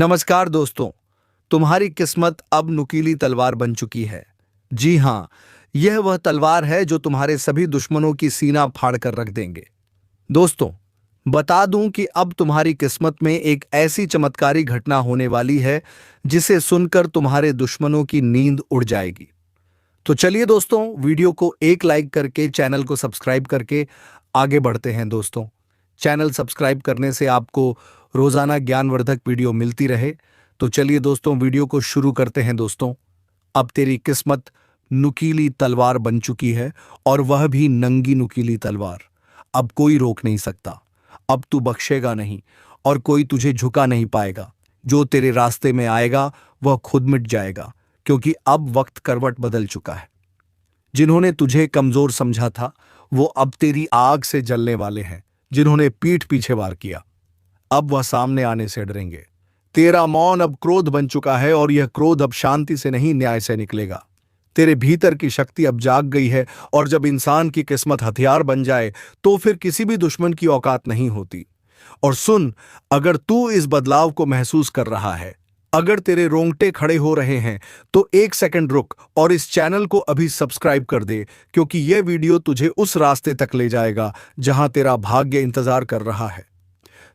नमस्कार दोस्तों। तुम्हारी किस्मत अब नुकीली तलवार बन चुकी है। जी हाँ, यह वह तलवार है जो तुम्हारे सभी दुश्मनों की सीना फाड़ कर रख देंगे। दोस्तों, बता दूं कि अब तुम्हारी किस्मत में एक ऐसी चमत्कारी घटना होने वाली है जिसे सुनकर तुम्हारे दुश्मनों की नींद उड़ जाएगी। तो चलिए दोस्तों, वीडियो को एक लाइक करके चैनल को सब्सक्राइब करके आगे बढ़ते हैं। दोस्तों, चैनल सब्सक्राइब करने से आपको रोजाना ज्ञानवर्धक वीडियो मिलती रहे। तो चलिए दोस्तों, वीडियो को शुरू करते हैं। दोस्तों, अब तेरी किस्मत नुकीली तलवार बन चुकी है, और वह भी नंगी नुकीली तलवार। अब कोई रोक नहीं सकता। अब तू बख्शेगा नहीं, और कोई तुझे झुका नहीं पाएगा। जो तेरे रास्ते में आएगा वह खुद मिट जाएगा, क्योंकि अब वक्त करवट बदल चुका है। जिन्होंने तुझे कमजोर समझा था वो अब तेरी आग से जलने वाले हैं। जिन्होंने पीठ पीछे वार किया, अब वह सामने आने से डरेंगे। तेरा मौन अब क्रोध बन चुका है, और यह क्रोध अब शांति से नहीं, न्याय से निकलेगा। तेरे भीतर की शक्ति अब जाग गई है, और जब इंसान की किस्मत हथियार बन जाए तो फिर किसी भी दुश्मन की औकात नहीं होती। और सुन, अगर तू इस बदलाव को महसूस कर रहा है, अगर तेरे रोंगटे खड़े हो रहे हैं, तो एक सेकंड रुक और इस चैनल को अभी सब्सक्राइब कर दे, क्योंकि यह वीडियो तुझे उस रास्ते तक ले जाएगा जहां तेरा भाग्य इंतजार कर रहा है।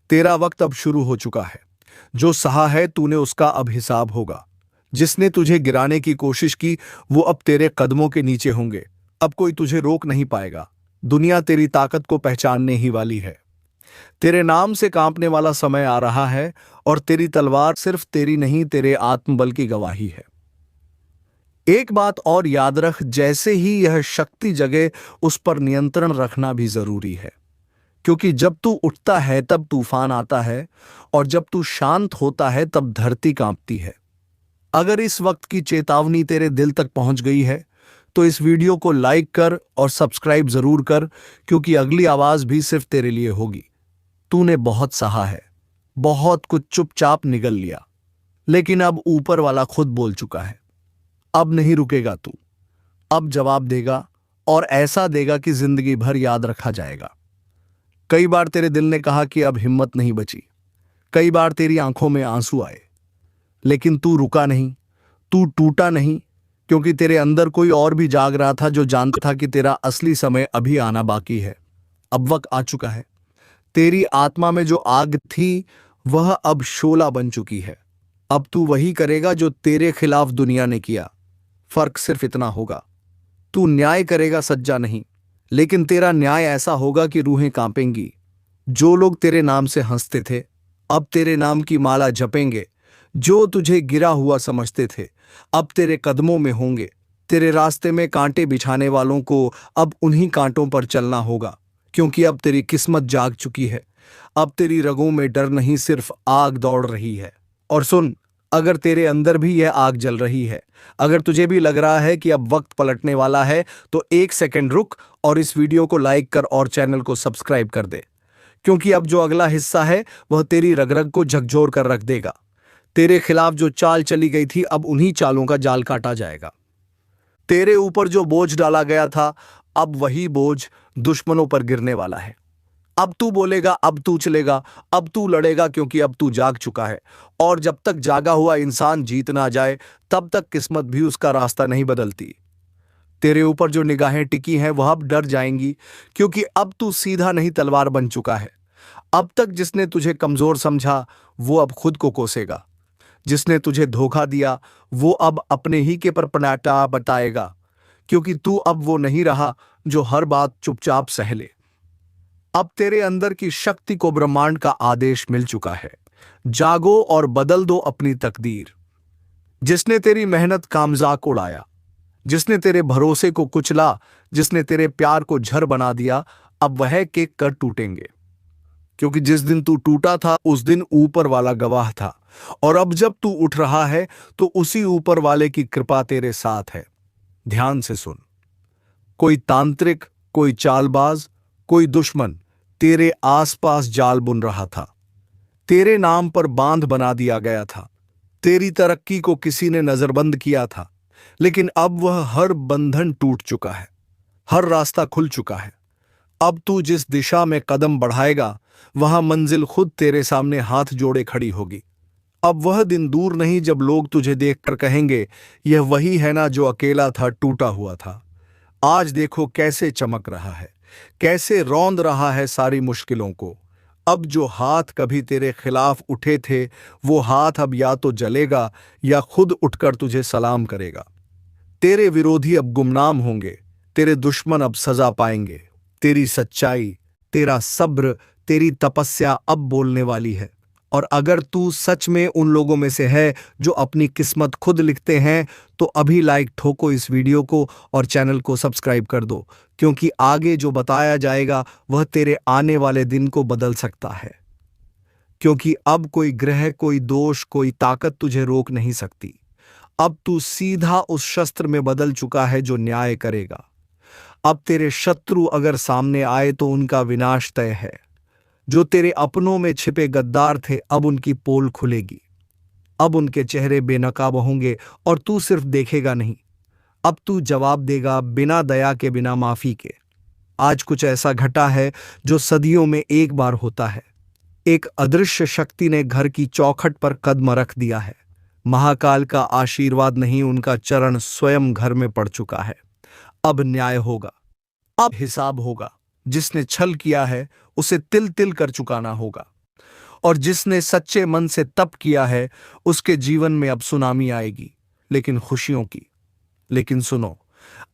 तेरा वक्त अब शुरू हो चुका है। जो सहा है तूने, उसका अब हिसाब होगा। जिसने तुझे गिराने की कोशिश की वो अब तेरे कदमों के नीचे होंगे। अब कोई तुझे रोक नहीं पाएगा। दुनिया तेरी ताकत को पहचानने ही वाली है। तेरे नाम से कांपने वाला समय आ रहा है, और तेरी तलवार सिर्फ तेरी नहीं, तेरे आत्मबल की गवाही है। एक बात और याद रख, जैसे ही यह शक्ति जगे उस पर नियंत्रण रखना भी जरूरी है। क्योंकि जब तू उठता है तब तूफान आता है, और जब तू शांत होता है तब धरती कांपती है। अगर इस वक्त की चेतावनी तेरे दिल तक पहुंच गई है तो इस वीडियो को लाइक कर और सब्सक्राइब जरूर कर, क्योंकि अगली आवाज भी सिर्फ तेरे लिए होगी। तूने बहुत सहा है, बहुत कुछ चुपचाप निगल लिया, लेकिन अब ऊपर वाला खुद बोल चुका है। अब नहीं रुकेगा तू। अब जवाब देगा, और ऐसा देगा कि जिंदगी भर याद रखा जाएगा। कई बार तेरे दिल ने कहा कि अब हिम्मत नहीं बची। कई बार तेरी आंखों में आंसू आए, लेकिन तू रुका नहीं, तू टूटा नहीं, क्योंकि तेरे अंदर कोई और भी जाग रहा था जो जानता था कि तेरा असली समय अभी आना बाकी है। अब वक्त आ चुका है। तेरी आत्मा में जो आग थी वह अब शोला बन चुकी है। अब तू वही करेगा जो तेरे खिलाफ दुनिया ने किया। फर्क सिर्फ इतना होगा, तू न्याय करेगा, सज्जा नहीं, लेकिन तेरा न्याय ऐसा होगा कि रूहें कांपेंगी। जो लोग तेरे नाम से हंसते थे अब तेरे नाम की माला जपेंगे। जो तुझे गिरा हुआ समझते थे अब तेरे कदमों में होंगे। तेरे रास्ते में कांटे बिछाने वालों को अब उन्हीं कांटों पर चलना होगा, क्योंकि अब तेरी किस्मत जाग चुकी है। अब तेरी रगों में डर नहीं, सिर्फ आग दौड़ रही है। और सुन, अगर तेरे अंदर भी यह आग जल रही है, अगर तुझे भी लग रहा है कि अब वक्त पलटने वाला है, तो एक सेकंड रुक और इस वीडियो को लाइक कर और चैनल को सब्सक्राइब कर दे, क्योंकि अब जो अगला हिस्सा है वह तेरी रग-रग को झकझोर कर रख देगा। तेरे खिलाफ जो चाल चली गई थी अब उन्हीं चालों का जाल काटा जाएगा। तेरे ऊपर जो बोझ डाला गया था अब वही बोझ दुश्मनों पर गिरने वाला है। अब तू बोलेगा, अब तू चलेगा, अब तू लड़ेगा, क्योंकि अब तू जाग चुका है। और जब तक जागा हुआ इंसान जीत ना जाए तब तक किस्मत भी उसका रास्ता नहीं बदलती। तेरे ऊपर जो निगाहें टिकी हैं वह अब डर जाएंगी, क्योंकि अब तू सीधा नहीं, तलवार बन चुका है। अब तक जिसने तुझे कमजोर समझा वो अब खुद को कोसेगा। जिसने तुझे धोखा दिया वो अब अपने ही के पर पनाटा बताएगा, क्योंकि तू अब वो नहीं रहा जो हर बात चुपचाप सह ले। अब तेरे अंदर की शक्ति को ब्रह्मांड का आदेश मिल चुका है। जागो और बदल दो अपनी तकदीर। जिसने तेरी मेहनत का मजाक उड़ाया, जिसने तेरे भरोसे को कुचला, जिसने तेरे प्यार को झर बना दिया, अब वह के कर टूटेंगे। क्योंकि जिस दिन तू टूटा था उस दिन ऊपर वाला गवाह था, और अब जब तू उठ रहा है तो उसी ऊपर वाले की कृपा तेरे साथ है। ध्यान से सुन, कोई तांत्रिक, कोई चालबाज, कोई दुश्मन तेरे आसपास जाल बुन रहा था। तेरे नाम पर बांध बना दिया गया था। तेरी तरक्की को किसी ने नजरबंद किया था, लेकिन अब वह हर बंधन टूट चुका है, हर रास्ता खुल चुका है। अब तू जिस दिशा में कदम बढ़ाएगा वहां मंजिल खुद तेरे सामने हाथ जोड़े खड़ी होगी। अब वह दिन दूर नहीं जब लोग तुझे देखकर कहेंगे, यह वही है ना जो अकेला था, टूटा हुआ था। आज देखो कैसे चमक रहा है, कैसे रौंद रहा है सारी मुश्किलों को। अब जो हाथ कभी तेरे खिलाफ उठे थे, वो हाथ अब या तो जलेगा या खुद उठकर तुझे सलाम करेगा। तेरे विरोधी अब गुमनाम होंगे, तेरे दुश्मन अब सजा पाएंगे। तेरी सच्चाई, तेरा सब्र, तेरी तपस्या अब बोलने वाली है। और अगर तू सच में उन लोगों में से है जो अपनी किस्मत खुद लिखते हैं, तो अभी लाइक ठोको इस वीडियो को और चैनल को सब्सक्राइब कर दो, क्योंकि आगे जो बताया जाएगा वह तेरे आने वाले दिन को बदल सकता है। क्योंकि अब कोई ग्रह, कोई दोष, कोई ताकत तुझे रोक नहीं सकती। अब तू सीधा उस शस्त्र में बदल चुका है जो न्याय करेगा। अब तेरे शत्रु अगर सामने आए तो उनका विनाश तय है। जो तेरे अपनों में छिपे गद्दार थे, अब उनकी पोल खुलेगी। अब उनके चेहरे बेनकाब होंगे और तू सिर्फ देखेगा नहीं, अब तू जवाब देगा, बिना दया के, बिना माफी के। आज कुछ ऐसा घटा है जो सदियों में एक बार होता है। एक अदृश्य शक्ति ने घर की चौखट पर कदम रख दिया है। महाकाल का आशीर्वाद नहीं, उनका चरण स्वयं घर में पड़ चुका है। अब न्याय होगा, अब हिसाब होगा। जिसने छल किया है उसे तिल तिल कर चुकाना होगा, और जिसने सच्चे मन से तप किया है उसके जीवन में अब सुनामी आएगी, लेकिन खुशियों की। लेकिन सुनो,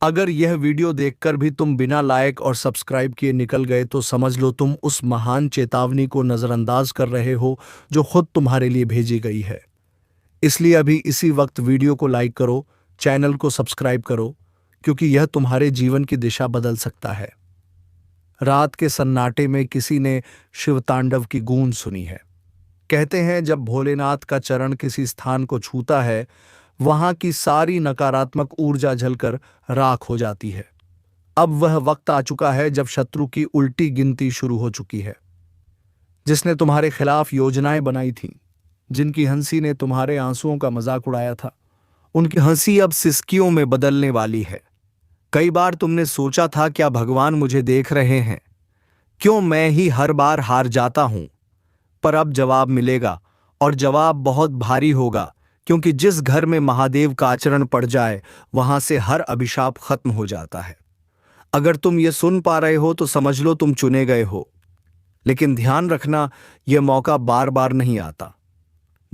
अगर यह वीडियो देखकर भी तुम बिना लाइक और सब्सक्राइब किए निकल गए, तो समझ लो तुम उस महान चेतावनी को नजरअंदाज कर रहे हो जो खुद तुम्हारे लिए भेजी गई है। इसलिए अभी इसी वक्त वीडियो को लाइक करो, चैनल को सब्सक्राइब करो, क्योंकि यह तुम्हारे जीवन की दिशा बदल सकता है। रात के सन्नाटे में किसी ने शिव तांडव की गूंज सुनी है। कहते हैं जब भोलेनाथ का चरण किसी स्थान को छूता है, वहां की सारी नकारात्मक ऊर्जा जलकर राख हो जाती है। अब वह वक्त आ चुका है जब शत्रु की उल्टी गिनती शुरू हो चुकी है। जिसने तुम्हारे खिलाफ योजनाएं बनाई थीं, जिनकी हंसी ने तुम्हारे आंसुओं का मजाक उड़ाया था, उनकी हंसी अब सिसकियों में बदलने वाली है। कई बार तुमने सोचा था, क्या भगवान मुझे देख रहे हैं? क्यों मैं ही हर बार हार जाता हूं? पर अब जवाब मिलेगा, और जवाब बहुत भारी होगा, क्योंकि जिस घर में महादेव का आचरण पड़ जाए, वहां से हर अभिशाप खत्म हो जाता है। अगर तुम ये सुन पा रहे हो तो समझ लो तुम चुने गए हो। लेकिन ध्यान रखना, यह मौका बार बार नहीं आता।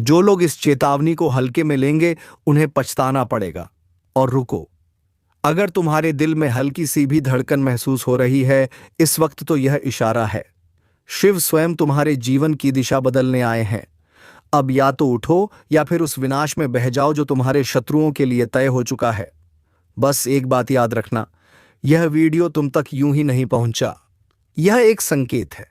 जो लोग इस चेतावनी को हल्के में लेंगे, उन्हें पछताना पड़ेगा। और रुको, अगर तुम्हारे दिल में हल्की सी भी धड़कन महसूस हो रही है इस वक्त, तो यह इशारा है। शिव स्वयं तुम्हारे जीवन की दिशा बदलने आए हैं। अब या तो उठो या फिर उस विनाश में बह जाओ जो तुम्हारे शत्रुओं के लिए तय हो चुका है। बस एक बात याद रखना, यह वीडियो तुम तक यूं ही नहीं पहुंचा। यह एक संकेत है।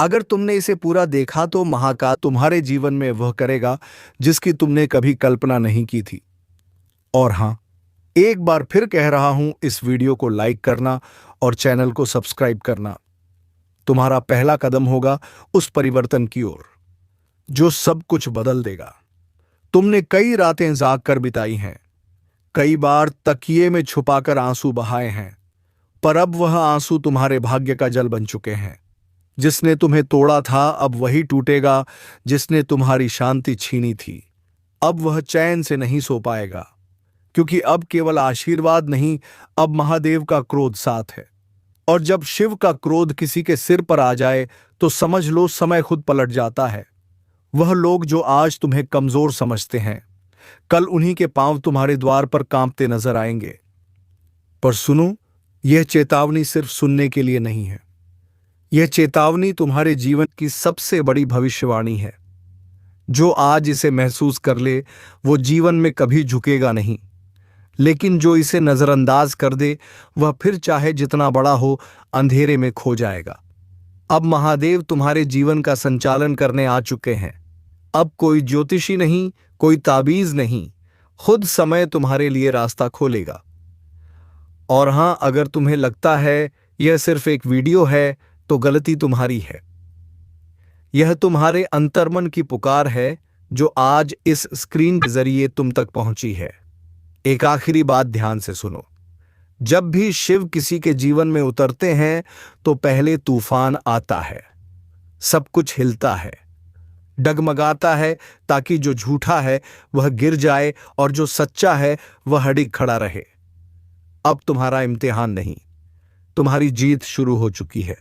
अगर तुमने इसे पूरा देखा तो महाकाल तुम्हारे जीवन में वह करेगा जिसकी तुमने कभी कल्पना नहीं की थी। और हां, एक बार फिर कह रहा हूं, इस वीडियो को लाइक करना और चैनल को सब्सक्राइब करना तुम्हारा पहला कदम होगा उस परिवर्तन की ओर जो सब कुछ बदल देगा। तुमने कई रातें जाग कर बिताई हैं, कई बार तकिए में छुपाकर आंसू बहाए हैं, पर अब वह आंसू तुम्हारे भाग्य का जल बन चुके हैं। जिसने तुम्हें तोड़ा था, अब वही टूटेगा। जिसने तुम्हारी शांति छीनी थी, अब वह चैन से नहीं सो पाएगा, क्योंकि अब केवल आशीर्वाद नहीं, अब महादेव का क्रोध साथ है। और जब शिव का क्रोध किसी के सिर पर आ जाए, तो समझ लो समय खुद पलट जाता है। वह लोग जो आज तुम्हें कमजोर समझते हैं, कल उन्हीं के पांव तुम्हारे द्वार पर कांपते नजर आएंगे। पर सुनो, यह चेतावनी सिर्फ सुनने के लिए नहीं है। यह चेतावनी तुम्हारे जीवन की सबसे बड़ी भविष्यवाणी है। जो आज इसे महसूस कर ले, वो जीवन में कभी झुकेगा नहीं। लेकिन जो इसे नजरअंदाज कर दे, वह फिर चाहे जितना बड़ा हो, अंधेरे में खो जाएगा। अब महादेव तुम्हारे जीवन का संचालन करने आ चुके हैं। अब कोई ज्योतिषी नहीं, कोई ताबीज नहीं, खुद समय तुम्हारे लिए रास्ता खोलेगा। और हां, अगर तुम्हें लगता है यह सिर्फ एक वीडियो है, तो गलती तुम्हारी है। यह तुम्हारे अंतर्मन की पुकार है जो आज इस स्क्रीन के जरिए तुम तक पहुंची है। एक आखिरी बात ध्यान से सुनो, जब भी शिव किसी के जीवन में उतरते हैं, तो पहले तूफान आता है, सब कुछ हिलता है, डगमगाता है ताकि जो झूठा है वह गिर जाए और जो सच्चा है वह अडिग खड़ा रहे। अब तुम्हारा इम्तिहान नहीं, तुम्हारी जीत शुरू हो चुकी है।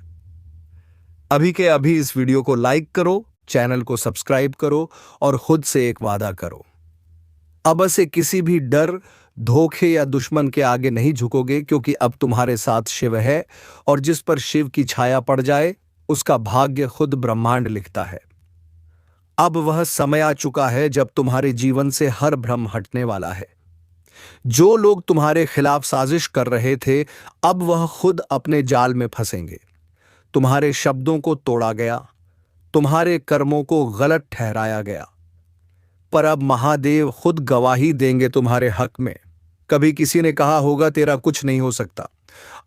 अभी के अभी इस वीडियो को लाइक करो, चैनल को सब्सक्राइब करो और खुद से एक वादा करो, अब से किसी भी डर, धोखे या दुश्मन के आगे नहीं झुकोगे, क्योंकि अब तुम्हारे साथ शिव है और जिस पर शिव की छाया पड़ जाए उसका भाग्य खुद ब्रह्मांड लिखता है। अब वह समय आ चुका है जब तुम्हारे जीवन से हर भ्रम हटने वाला है। जो लोग तुम्हारे खिलाफ साजिश कर रहे थे, अब वह खुद अपने जाल में फंसेंगे। तुम्हारे शब्दों को तोड़ा गया, तुम्हारे कर्मों को गलत ठहराया गया, पर अब महादेव खुद गवाही देंगे तुम्हारे हक में। कभी किसी ने कहा होगा तेरा कुछ नहीं हो सकता,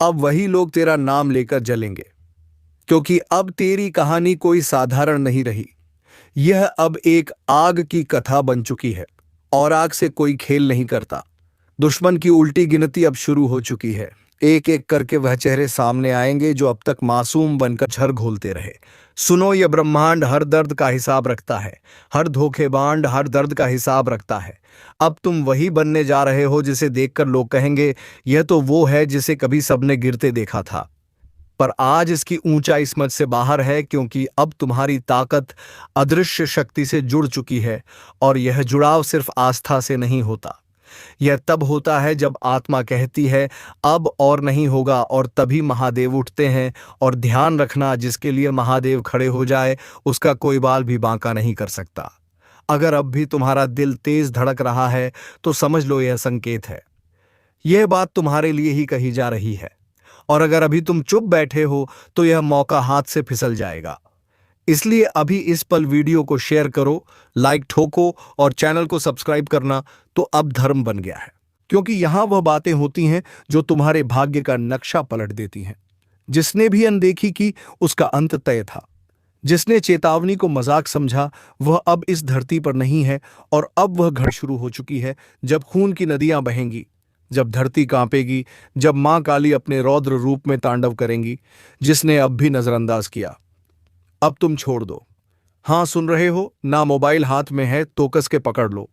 अब वही लोग तेरा नाम लेकर जलेंगे, क्योंकि अब तेरी कहानी कोई साधारण नहीं रही। यह अब एक आग की कथा बन चुकी है और आग से कोई खेल नहीं करता। दुश्मन की उल्टी गिनती अब शुरू हो चुकी है। एक एक करके वह चेहरे सामने आएंगे जो अब तक मासूम बनकर झर घोलते रहे। सुनो, यह ब्रह्मांड हर दर्द का हिसाब रखता है, हर धोखेबाज हर दर्द का हिसाब रखता है। अब तुम वही बनने जा रहे हो जिसे देखकर लोग कहेंगे यह तो वो है जिसे कभी सबने गिरते देखा था। पर आज इसकी ऊंचाई समझ से बाहर है, क्योंकि अब तुम्हारी ताकत अदृश्य शक्ति से जुड़ चुकी है और यह जुड़ाव सिर्फ आस्था से नहीं होता। यह तब होता है जब आत्मा कहती है अब और नहीं होगा, और तभी महादेव उठते हैं। और ध्यान रखना, जिसके लिए महादेव खड़े हो जाए उसका कोई बाल भी बांका नहीं कर सकता। अगर अब भी तुम्हारा दिल तेज धड़क रहा है तो समझ लो यह संकेत है। यह बात तुम्हारे लिए ही कही जा रही है। और अगर अभी तुम चुप बैठे हो तो यह मौका हाथ से फिसल जाएगा। इसलिए अभी इस पल वीडियो को शेयर करो, लाइक ठोको और चैनल को सब्सक्राइब करना तो अब धर्म बन गया है, क्योंकि यहां वह बातें होती हैं जो तुम्हारे भाग्य का नक्शा पलट देती हैं। जिसने भी अनदेखी की उसका अंत तय था। जिसने चेतावनी को मजाक समझा वह अब इस धरती पर नहीं है, और अब वह घड़ी शुरू हो चुकी है जब खून की नदियां बहेंगी, जब धरती कांपेगी, जब मां काली अपने रौद्र रूप में तांडव करेंगी। जिसने अब भी नजरअंदाज किया, अब तुम छोड़ दो। हां, सुन रहे हो ना? मोबाइल हाथ में है तो कस के पकड़ लो,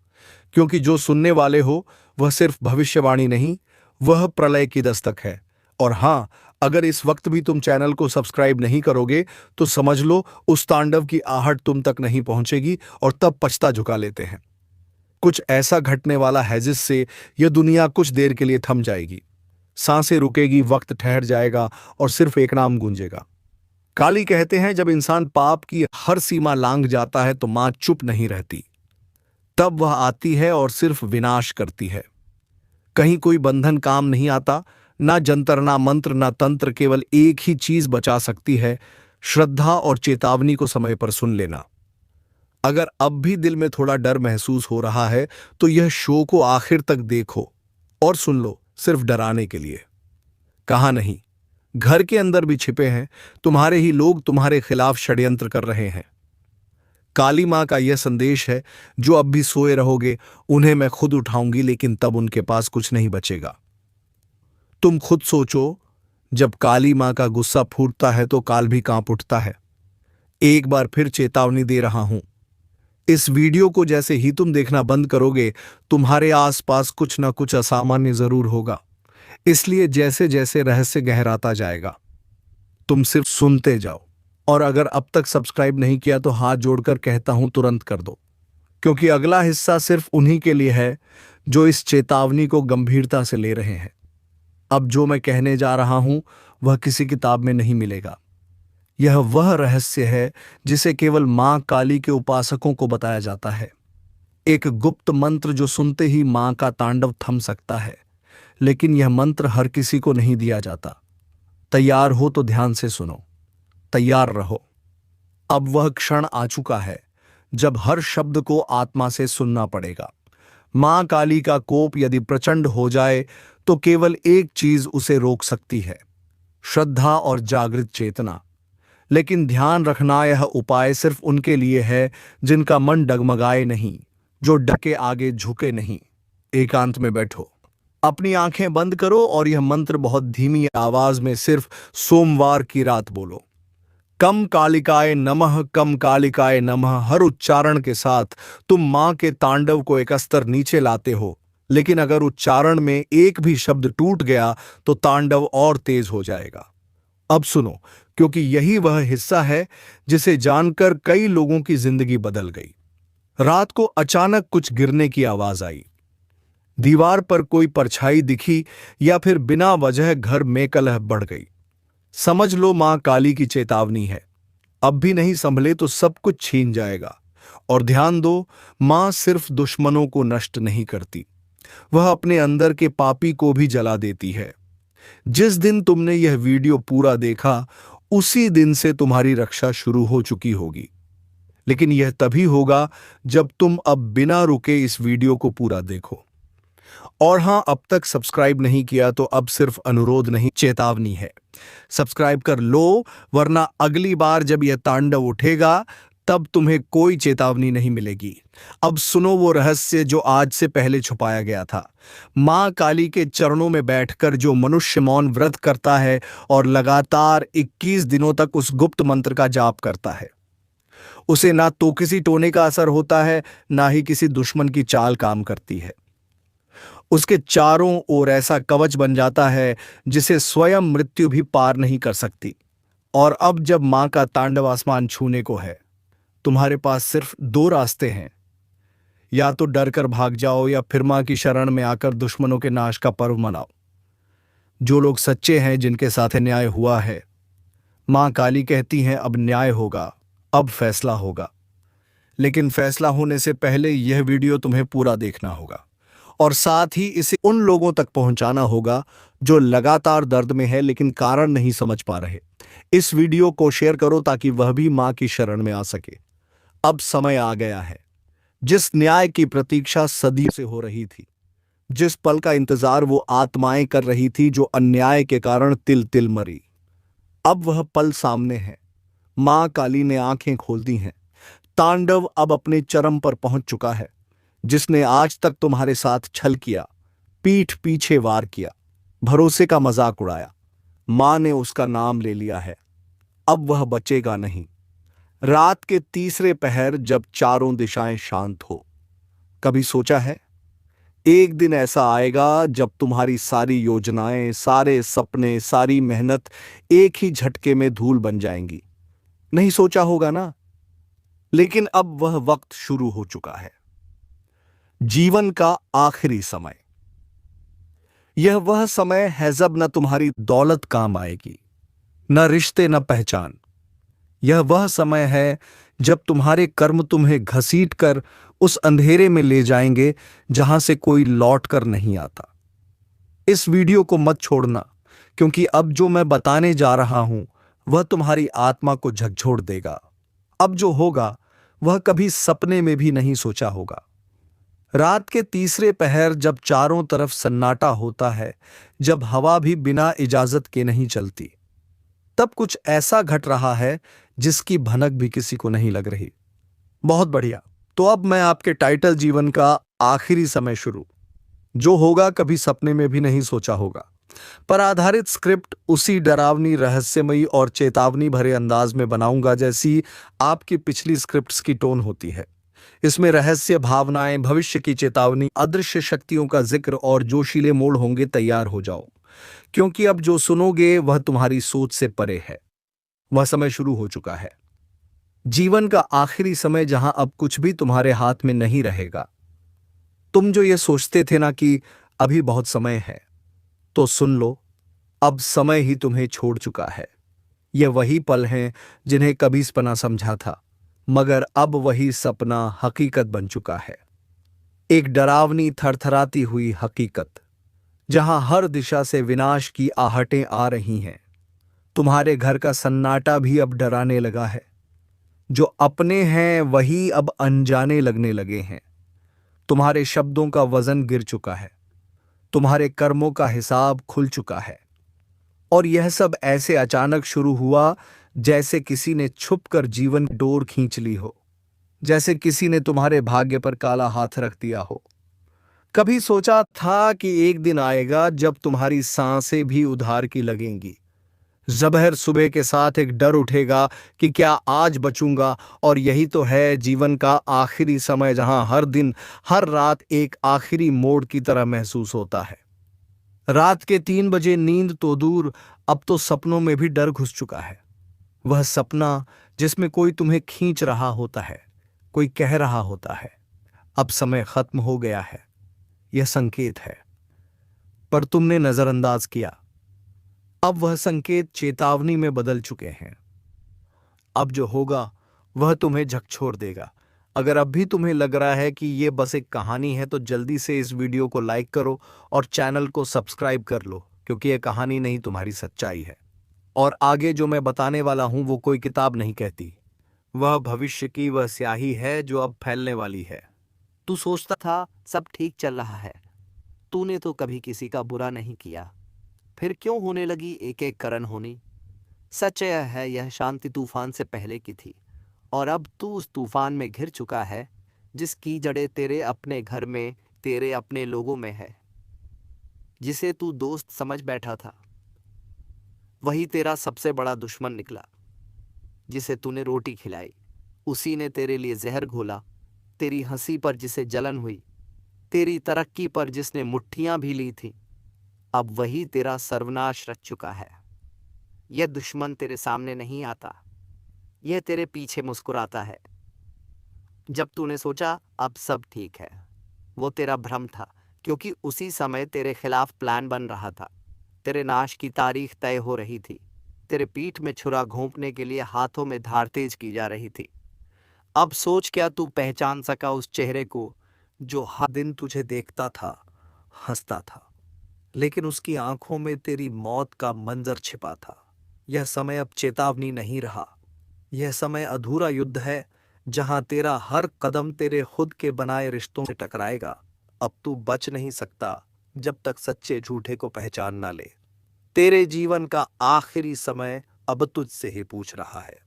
क्योंकि जो सुनने वाले हो वह सिर्फ भविष्यवाणी नहीं, वह प्रलय की दस्तक है। और हां, अगर इस वक्त भी तुम चैनल को सब्सक्राइब नहीं करोगे तो समझ लो उस तांडव की आहट तुम तक नहीं पहुंचेगी, और तब पछता झुका लेते हैं। कुछ ऐसा घटने वाला है जिससे यह दुनिया कुछ देर के लिए थम जाएगी, सांसें रुकेगी, वक्त ठहर जाएगा और सिर्फ एक नाम गूंजेगा। काली कहते हैं जब इंसान पाप की हर सीमा लांघ जाता है तो मां चुप नहीं रहती। तब वह आती है और सिर्फ विनाश करती है। कहीं कोई बंधन काम नहीं आता, ना जंतर, ना मंत्र, ना तंत्र। केवल एक ही चीज बचा सकती है, श्रद्धा और चेतावनी को समय पर सुन लेना। अगर अब भी दिल में थोड़ा डर महसूस हो रहा है तो यह शो को आखिर तक देखो और सुन लो, सिर्फ डराने के लिए। कहा नहीं, घर के अंदर भी छिपे हैं तुम्हारे ही लोग, तुम्हारे खिलाफ षड्यंत्र कर रहे हैं। काली मां का यह संदेश है, जो अब भी सोए रहोगे उन्हें मैं खुद उठाऊंगी, लेकिन तब उनके पास कुछ नहीं बचेगा। तुम खुद सोचो, जब काली मां का गुस्सा फूटता है तो काल भी कांप उठता है। एक बार फिर चेतावनी दे रहा हूं, इस वीडियो को जैसे ही तुम देखना बंद करोगे तुम्हारे आसपास कुछ ना कुछ असामान्य जरूर होगा। इसलिए जैसे जैसे रहस्य गहराता जाएगा तुम सिर्फ सुनते जाओ। और अगर अब तक सब्सक्राइब नहीं किया तो हाथ जोड़कर कहता हूं तुरंत कर दो, क्योंकि अगला हिस्सा सिर्फ उन्हीं के लिए है जो इस चेतावनी को गंभीरता से ले रहे हैं। अब जो मैं कहने जा रहा हूं वह किसी किताब में नहीं मिलेगा। यह वह रहस्य है जिसे केवल मां काली के उपासकों को बताया जाता है। एक गुप्त मंत्र जो सुनते ही मां का तांडव थम सकता है, लेकिन यह मंत्र हर किसी को नहीं दिया जाता। तैयार हो तो ध्यान से सुनो, तैयार रहो। अब वह क्षण आ चुका है जब हर शब्द को आत्मा से सुनना पड़ेगा। मां काली का कोप यदि प्रचंड हो जाए तो केवल एक चीज उसे रोक सकती है, श्रद्धा और जागृत चेतना। लेकिन ध्यान रखना, यह उपाय सिर्फ उनके लिए है जिनका मन डगमगाए नहीं, जो डके आगे झुके नहीं। एकांत में बैठो, अपनी आंखें बंद करो और यह मंत्र बहुत धीमी आवाज में सिर्फ सोमवार की रात बोलो। कम कालिकाय नमः, कम कालिकाय नमः हर उच्चारण के साथ तुम मां के तांडव को एक स्तर नीचे लाते हो। लेकिन अगर उच्चारण में एक भी शब्द टूट गया तो तांडव और तेज हो जाएगा। अब सुनो, क्योंकि यही वह हिस्सा है जिसे जानकर कई लोगों की जिंदगी बदल गई। रात को अचानक कुछ गिरने की आवाज आई, दीवार पर कोई परछाई दिखी, या फिर बिना वजह घर में कलह बढ़ गई। समझ लो मां काली की चेतावनी है, अब भी नहीं संभले तो सब कुछ छीन जाएगा। और ध्यान दो, मां सिर्फ दुश्मनों को नष्ट नहीं करती, वह अपने अंदर के पापी को भी जला देती है। जिस दिन तुमने यह वीडियो पूरा देखा, उसी दिन से तुम्हारी रक्षा शुरू हो चुकी होगी। लेकिन यह तभी होगा जब तुम अब बिना रुके इस वीडियो को पूरा देखो। और हां, अब तक सब्सक्राइब नहीं किया तो अब सिर्फ अनुरोध नहीं, चेतावनी है। सब्सक्राइब कर लो, वरना अगली बार जब यह तांडव उठेगा तब तुम्हें कोई चेतावनी नहीं मिलेगी। अब सुनो वो रहस्य जो आज से पहले छुपाया गया था। मां काली के चरणों में बैठकर जो मनुष्य मौन व्रत करता है और लगातार 21 दिनों तक उस गुप्त मंत्र का जाप करता है, उसे ना तो किसी टोने का असर होता है, ना ही किसी दुश्मन की चाल काम करती है। उसके चारों ओर ऐसा कवच बन जाता है जिसे स्वयं मृत्यु भी पार नहीं कर सकती। और अब जब मां का तांडव आसमान छूने को है, तुम्हारे पास सिर्फ दो रास्ते हैं, या तो डर कर भाग जाओ या फिर मां की शरण में आकर दुश्मनों के नाश का पर्व मनाओ। जो लोग सच्चे हैं, जिनके साथ न्याय हुआ है, मां काली कहती हैं अब न्याय होगा, अब फैसला होगा। लेकिन फैसला होने से पहले यह वीडियो तुम्हें पूरा देखना होगा, और साथ ही इसे उन लोगों तक पहुंचाना होगा जो लगातार दर्द में है लेकिन कारण नहीं समझ पा रहे। इस वीडियो को शेयर करो ताकि वह भी मां की शरण में आ सके। अब समय आ गया है, जिस न्याय की प्रतीक्षा सदियों से हो रही थी, जिस पल का इंतजार वो आत्माएं कर रही थी जो अन्याय के कारण तिल तिल मरी, अब वह पल सामने है। मां काली ने आंखें खोल दी हैं। तांडव अब अपने चरम पर पहुंच चुका है। जिसने आज तक तुम्हारे साथ छल किया, पीठ पीछे वार किया, भरोसे का मजाक उड़ाया, मां ने उसका नाम ले लिया है। अब वह बचेगा नहीं। रात के तीसरे पहर जब चारों दिशाएं शांत हो, कभी सोचा है एक दिन ऐसा आएगा जब तुम्हारी सारी योजनाएं, सारे सपने, सारी मेहनत एक ही झटके में धूल बन जाएंगी? नहीं सोचा होगा ना। लेकिन अब वह वक्त शुरू हो चुका है, जीवन का आखिरी समय। यह वह समय है जब न तुम्हारी दौलत काम आएगी, न रिश्ते, न पहचान। यह वह समय है जब तुम्हारे कर्म तुम्हें घसीट कर उस अंधेरे में ले जाएंगे जहां से कोई लौट कर नहीं आता। इस वीडियो को मत छोड़ना, क्योंकि अब जो मैं बताने जा रहा हूं वह तुम्हारी आत्मा को झकझोर देगा। अब जो होगा वह कभी सपने में भी नहीं सोचा होगा। रात के तीसरे पहर जब चारों तरफ सन्नाटा होता है, जब हवा भी बिना इजाजत के नहीं चलती, तब कुछ ऐसा घट रहा है जिसकी भनक भी किसी को नहीं लग रही। बहुत बढ़िया। तो अब मैं आपके टाइटल जीवन का आखिरी समय शुरू, जो होगा कभी सपने में भी नहीं सोचा होगा, पर आधारित स्क्रिप्ट उसी डरावनी, रहस्यमयी और चेतावनी भरे अंदाज में बनाऊंगा जैसी आपकी पिछली स्क्रिप्ट्स की टोन होती है। इसमें रहस्य, भावनाएं, भविष्य की चेतावनी, अदृश्य शक्तियों का जिक्र और जोशीले मोड़ होंगे। तैयार हो जाओ, क्योंकि अब जो सुनोगे वह तुम्हारी सोच से परे है। वह समय शुरू हो चुका है, जीवन का आखिरी समय, जहां अब कुछ भी तुम्हारे हाथ में नहीं रहेगा। तुम जो ये सोचते थे ना कि अभी बहुत समय है, तो सुन लो, अब समय ही तुम्हें छोड़ चुका है। ये वही पल हैं जिन्हें कभी सपना समझा था, मगर अब वही सपना हकीकत बन चुका है। एक डरावनी, थरथराती हुई हकीकत, जहां हर दिशा से विनाश की आहटें आ रही हैं। तुम्हारे घर का सन्नाटा भी अब डराने लगा है। जो अपने हैं वही अब अनजाने लगने लगे हैं। तुम्हारे शब्दों का वजन गिर चुका है, तुम्हारे कर्मों का हिसाब खुल चुका है। और यह सब ऐसे अचानक शुरू हुआ जैसे किसी ने छुपकर जीवन की डोर खींच ली हो, जैसे किसी ने तुम्हारे भाग्य पर काला हाथ रख दिया हो। कभी सोचा था कि एक दिन आएगा जब तुम्हारी सांसें भी उधार की लगेंगी, ज़बहर सुबह के साथ एक डर उठेगा कि क्या आज बचूंगा। और यही तो है जीवन का आखिरी समय, जहां हर दिन हर रात एक आखिरी मोड़ की तरह महसूस होता है। रात के 3 बजे नींद तो दूर, अब तो सपनों में भी डर घुस चुका है। वह सपना जिसमें कोई तुम्हें खींच रहा होता है, कोई कह रहा होता है अब समय खत्म हो गया है। यह संकेत है, पर तुमने नजरअंदाज किया। अब वह संकेत चेतावनी में बदल चुके हैं। अब जो होगा वह तुम्हें झकझोर देगा। अगर अब भी तुम्हें लग रहा है कि यह बस एक कहानी है, तो जल्दी से इस वीडियो को लाइक करो और चैनल को सब्सक्राइब कर लो, क्योंकि यह कहानी नहीं, तुम्हारी सच्चाई है। और आगे जो मैं बताने वाला हूं वो कोई किताब नहीं कहती, वह भविष्य की वह स्याही है जो अब फैलने वाली है। तू सोचता था सब ठीक चल रहा है, तूने तो कभी किसी का बुरा नहीं किया, फिर क्यों होने लगी एक एक करन होनी। सच यह है, यह शांति तूफान से पहले की थी, और अब तू उस तूफान में घिर चुका है जिसकी जड़ें तेरे अपने घर में, तेरे अपने लोगों में है। जिसे तू दोस्त समझ बैठा था वही तेरा सबसे बड़ा दुश्मन निकला। जिसे तूने रोटी खिलाई उसी ने तेरे लिए जहर घोला। तेरी हंसी पर जिसे जलन हुई, तेरी तरक्की पर जिसने मुट्ठियां भी ली थी, अब वही तेरा सर्वनाश रच चुका है। यह दुश्मन तेरे सामने नहीं आता, यह तेरे पीछे मुस्कुराता है। जब तूने सोचा अब सब ठीक है, वो तेरा भ्रम था, क्योंकि उसी समय तेरे खिलाफ प्लान बन रहा था। तेरे नाश की तारीख तय हो रही थी। तेरे पीठ में छुरा घोंपने के लिए हाथों में धार तेज की जा रही थी। अब सोच, क्या तू पहचान सका उस चेहरे को जो हर दिन तुझे देखता था, हंसता था, लेकिन उसकी आंखों में तेरी मौत का मंजर छिपा था। यह समय अब चेतावनी नहीं रहा, यह समय अधूरा युद्ध है, जहां तेरा हर कदम तेरे खुद के बनाए रिश्तों से टकराएगा। अब तू बच नहीं सकता जब तक सच्चे झूठे को पहचान ना ले। तेरे जीवन का आखिरी समय अब तुझसे ही पूछ रहा है,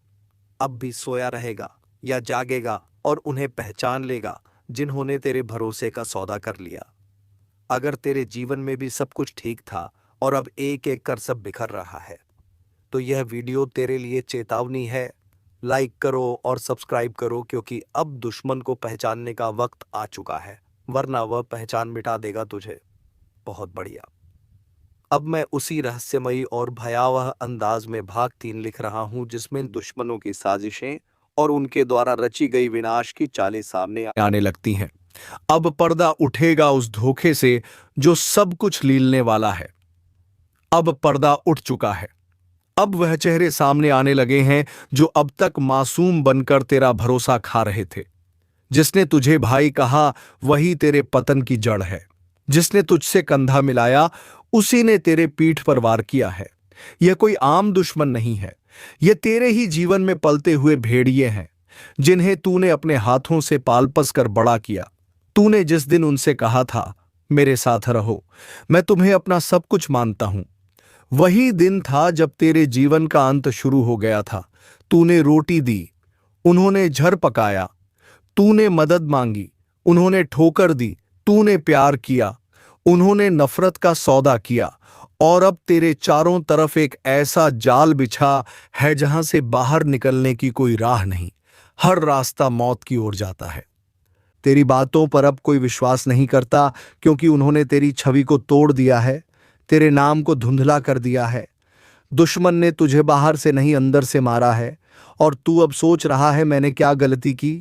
अब भी सोया रहेगा या जागेगा और उन्हें पहचान लेगा जिन्होंने तेरे भरोसे का सौदा कर लिया। अगर तेरे जीवन में भी सब कुछ ठीक था और अब एक एक कर सब बिखर रहा है, तो यह वीडियो तेरे लिए चेतावनी है। लाइक करो और सब्सक्राइब करो, क्योंकि अब दुश्मन को पहचानने का वक्त आ चुका है, वरना वह पहचान मिटा देगा तुझे। बहुत बढ़िया। अब मैं उसी रहस्यमयी और भयावह अंदाज में भाग 3 लिख रहा हूं, जिसमें दुश्मनों की साजिशें और उनके द्वारा रची गई विनाश की चालें सामने आने लगती हैं। अब पर्दा उठेगा उस धोखे से जो सब कुछ लीलने वाला है। अब पर्दा उठ चुका है। अब वह चेहरे सामने आने लगे हैं जो अब तक मासूम बनकर तेरा भरोसा खा रहे थे। जिसने तुझे भाई कहा वही तेरे पतन की जड़ है। जिसने तुझसे कंधा मिलाया उसी ने तेरे पीठ पर वार किया है। यह कोई आम दुश्मन नहीं है, यह तेरे ही जीवन में पलते हुए भेड़िए हैं, जिन्हें तूने अपने हाथों से पाल-पस कर बड़ा किया। तूने जिस दिन उनसे कहा था मेरे साथ रहो, मैं तुम्हें अपना सब कुछ मानता हूं, वही दिन था जब तेरे जीवन का अंत शुरू हो गया था। तूने रोटी दी, उन्होंने झर पकाया। तूने मदद मांगी, उन्होंने ठोकर दी। तूने प्यार किया, उन्होंने नफरत का सौदा किया। और अब तेरे चारों तरफ एक ऐसा जाल बिछा है जहां से बाहर निकलने की कोई राह नहीं। हर रास्ता मौत की ओर जाता है। तेरी बातों पर अब कोई विश्वास नहीं करता, क्योंकि उन्होंने तेरी छवि को तोड़ दिया है, तेरे नाम को धुंधला कर दिया है। दुश्मन ने तुझे बाहर से नहीं अंदर से मारा है, और तू अब सोच रहा है मैंने क्या गलती की।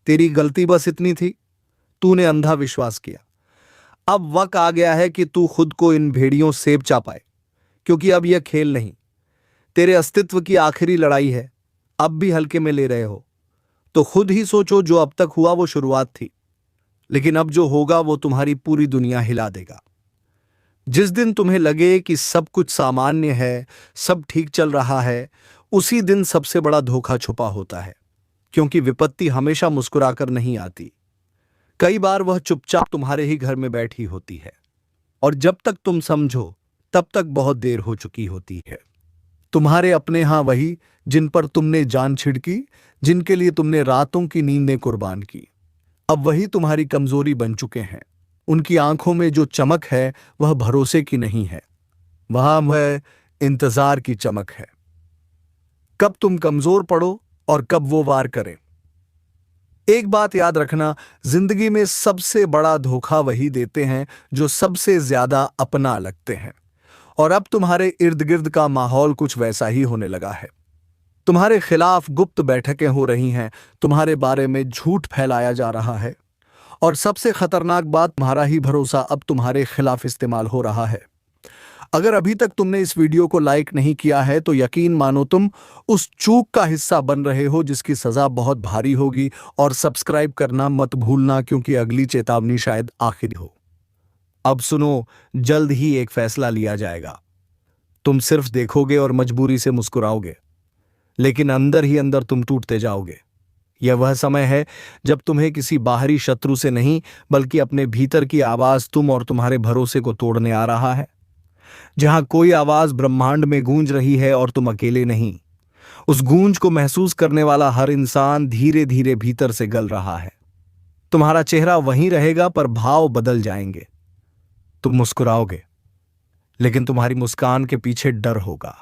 तेरी गलती बस इतनी थी, तूने अंधा विश्वास किया। अब वक्त आ गया है कि तू खुद को इन भेड़ियों से बचा पाए, क्योंकि अब यह खेल नहीं, तेरे अस्तित्व की आखिरी लड़ाई है। अब भी हल्के में ले रहे हो तो खुद ही सोचो, जो अब तक हुआ वो शुरुआत थी, लेकिन अब जो होगा वो तुम्हारी पूरी दुनिया हिला देगा। जिस दिन तुम्हें लगे कि सब कुछ सामान्य है, सब ठीक चल रहा है, उसी दिन सबसे बड़ा धोखा छुपा होता है, क्योंकि विपत्ति हमेशा मुस्कुराकर नहीं आती। कई बार वह चुपचाप तुम्हारे ही घर में बैठी होती है, और जब तक तुम समझो तब तक बहुत देर हो चुकी होती है। तुम्हारे अपने हां वही जिन पर तुमने जान छिड़की, जिनके लिए तुमने रातों की नींदें कुर्बान की, अब वही तुम्हारी कमजोरी बन चुके हैं। उनकी आंखों में जो चमक है वह भरोसे की नहीं है, वह इंतजार की चमक है। कब तुम कमजोर पड़ो और कब वो वार करें। एक बात याद रखना, जिंदगी में सबसे बड़ा धोखा वही देते हैं जो सबसे ज्यादा अपना लगते हैं। और अब तुम्हारे इर्द गिर्द का माहौल कुछ वैसा ही होने लगा है। तुम्हारे खिलाफ गुप्त बैठकें हो रही हैं, तुम्हारे बारे में झूठ फैलाया जा रहा है, और सबसे खतरनाक बात, तुम्हारा ही भरोसा अब तुम्हारे खिलाफ इस्तेमाल हो रहा है। अगर अभी तक तुमने इस वीडियो को लाइक नहीं किया है तो यकीन मानो तुम उस चूक का हिस्सा बन रहे हो जिसकी सजा बहुत भारी होगी। और सब्सक्राइब करना मत भूलना, क्योंकि अगली चेतावनी शायद आखिरी हो। अब सुनो, जल्द ही एक फैसला लिया जाएगा। तुम सिर्फ देखोगे और मजबूरी से मुस्कुराओगे, लेकिन अंदर ही अंदर तुम टूटते जाओगे। यह वह समय है जब तुम्हें किसी बाहरी शत्रु से नहीं, बल्कि अपने भीतर की आवाज तुम और तुम्हारे भरोसे को तोड़ने आ रहा है। जहां कोई आवाज ब्रह्मांड में गूंज रही है और तुम अकेले नहीं। उस गूंज को महसूस करने वाला हर इंसान धीरे धीरे भीतर से गल रहा है। तुम्हारा चेहरा वहीं रहेगा, पर भाव बदल जाएंगे। तुम मुस्कुराओगे, लेकिन तुम्हारी मुस्कान के पीछे डर होगा।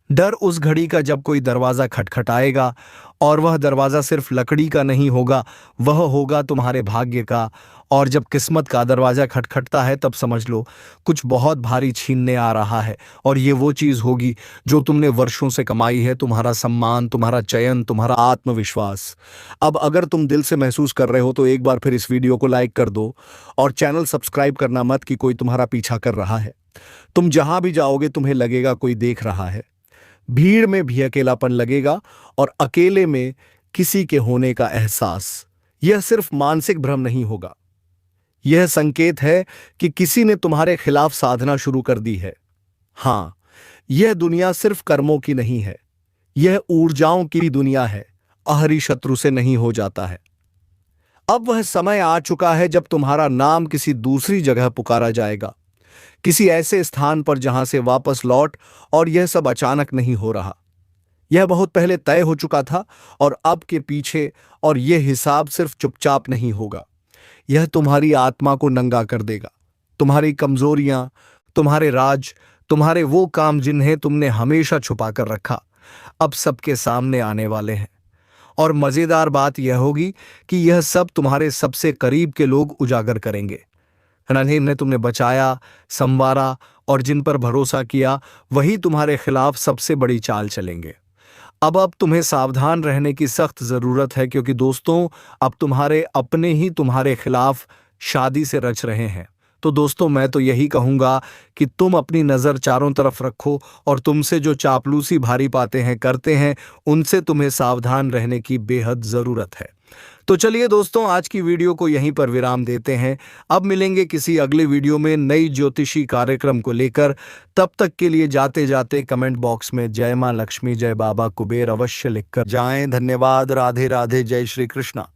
डर उस घड़ी का जब कोई दरवाजा खटखटाएगा, और वह दरवाजा सिर्फ लकड़ी का नहीं होगा, वह होगा तुम्हारे भाग्य का। और जब किस्मत का दरवाजा खटखटता है, तब समझ लो कुछ बहुत भारी छीनने आ रहा है। और ये वो चीज होगी जो तुमने वर्षों से कमाई है, तुम्हारा सम्मान, तुम्हारा चयन, तुम्हारा आत्मविश्वास। अब अगर तुम दिल से महसूस कर रहे हो तो एक बार फिर इस वीडियो को लाइक कर दो, और चैनल सब्सक्राइब करना मत कि कोई तुम्हारा पीछा कर रहा है। तुम जहां भी जाओगे तुम्हें लगेगा कोई देख रहा है। भीड़ में भी अकेलापन लगेगा, और अकेले में किसी के होने का एहसास। यह सिर्फ मानसिक भ्रम नहीं होगा, यह संकेत है कि किसी ने तुम्हारे खिलाफ साधना शुरू कर दी है। हां, यह दुनिया सिर्फ कर्मों की नहीं है, यह ऊर्जाओं की भी दुनिया है। आहरी शत्रु से नहीं हो जाता है। अब वह समय आ चुका है जब तुम्हारा नाम किसी दूसरी जगह पुकारा जाएगा, किसी ऐसे स्थान पर जहां से वापस लौट। और यह सब अचानक नहीं हो रहा, यह बहुत पहले तय हो चुका था। और अब के पीछे, और यह हिसाब सिर्फ चुपचाप नहीं होगा, यह तुम्हारी आत्मा को नंगा कर देगा। तुम्हारी कमजोरियां, तुम्हारे राज, तुम्हारे वो काम जिन्हें तुमने हमेशा छुपा कर रखा, अब सबके सामने आने वाले हैं। और मजेदार बात यह होगी कि यह सब तुम्हारे सबसे करीब के लोग उजागर करेंगे। जिन्हें तुमने बचाया, संवारा और जिन पर भरोसा किया, वही तुम्हारे खिलाफ सबसे बड़ी चाल चलेंगे। अब तुम्हें सावधान रहने की सख्त जरूरत है, क्योंकि दोस्तों, अब तुम्हारे अपने ही तुम्हारे खिलाफ शादी से रच रहे हैं। तो दोस्तों, मैं तो यही कहूंगा कि तुम अपनी नजर चारों तरफ रखो, और तुमसे जो चापलूसी भारी पाते हैं करते हैं, उनसे तुम्हें सावधान रहने की बेहद जरूरत है। तो चलिए दोस्तों, आज की वीडियो को यहीं पर विराम देते हैं। अब मिलेंगे किसी अगले वीडियो में नई ज्योतिषी कार्यक्रम को लेकर। तब तक के लिए जाते जाते कमेंट बॉक्स में जय मां लक्ष्मी, जय बाबा कुबेर अवश्य लिखकर जाएं। धन्यवाद। राधे राधे। जय श्री कृष्णा।